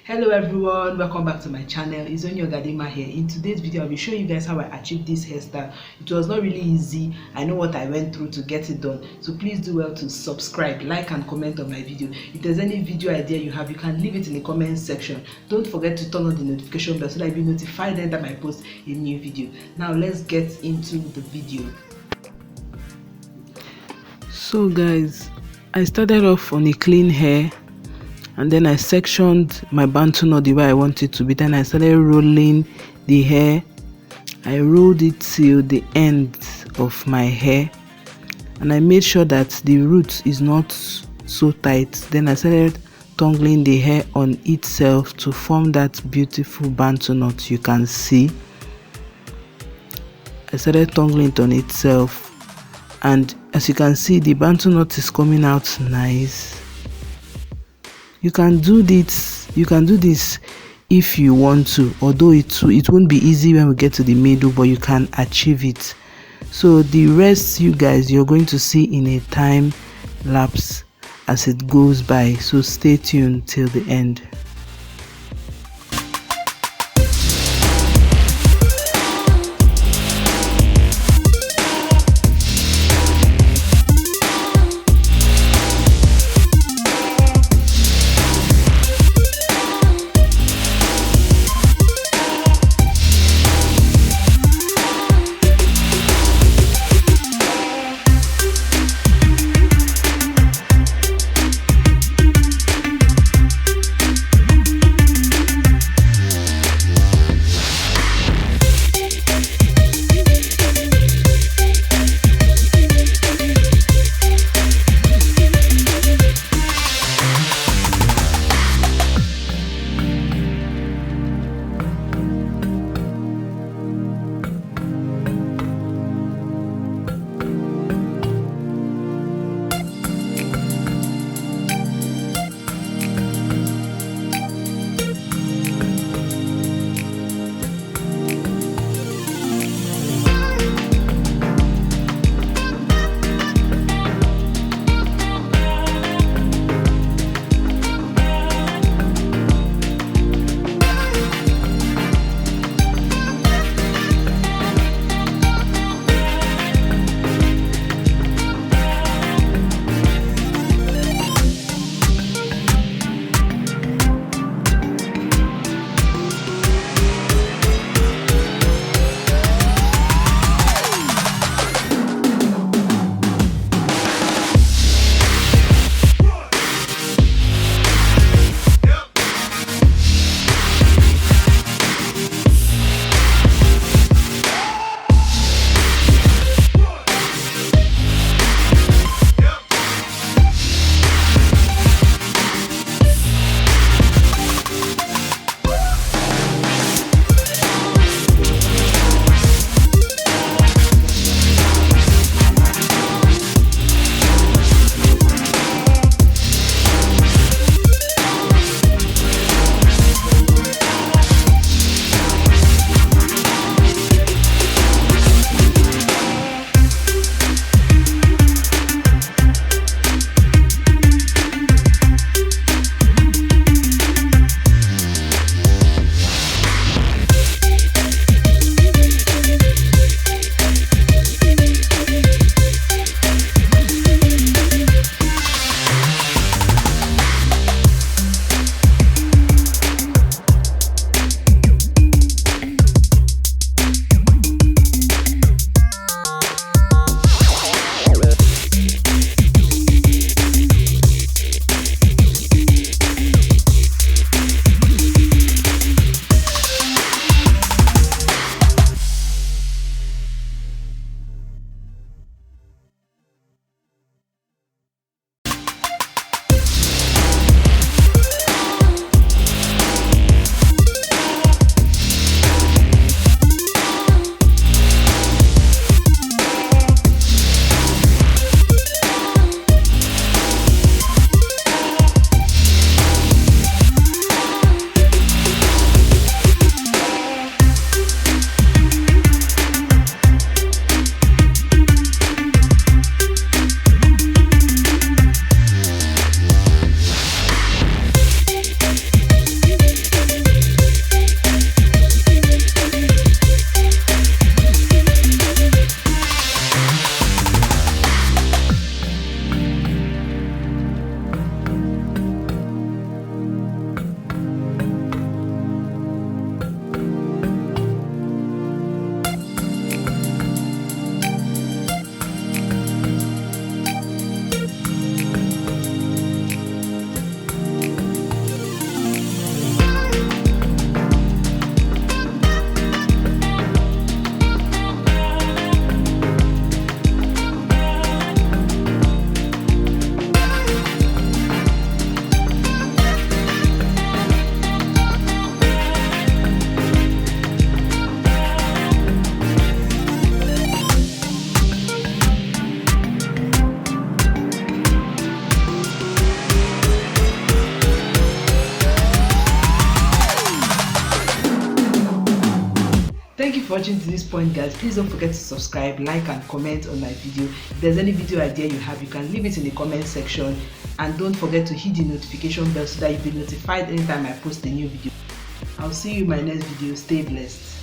Hello everyone, welcome back to my channel. It's Onyinyechiikechiweta here. In today's video, I'll be showing you guys how I achieved this hairstyle. It was not really easy. I know what I went through to get it done. So please do well to subscribe, like and comment on my video. If there's any video idea you have, you can leave it in the comment section. Don't forget to turn on the notification bell so that you'll be notified anytime I post a new video. Now let's get into the video. So guys, I started off on a clean hair. And then I sectioned my Bantu knot the way I want it to be. Then I started rolling the hair. I rolled it till the end of my hair. And I made sure that the root is not so tight. Then I started tangling the hair on itself to form that beautiful Bantu knot you can see. I started tangling it on itself. And as you can see, the Bantu knot is coming out nice. You can do this if you want to, although it won't be easy when we get to the middle, but you can achieve it. So the rest, you guys, you're going to see in a time lapse as it goes by, so stay tuned till the end. Thank you for watching to this point, guys. Please don't forget to subscribe, like and comment on my video. If there's any video idea you have, you can leave it in the comment section, and don't forget to hit the notification bell so that you'll be notified anytime I post a new video. I'll see you in my next video. Stay blessed.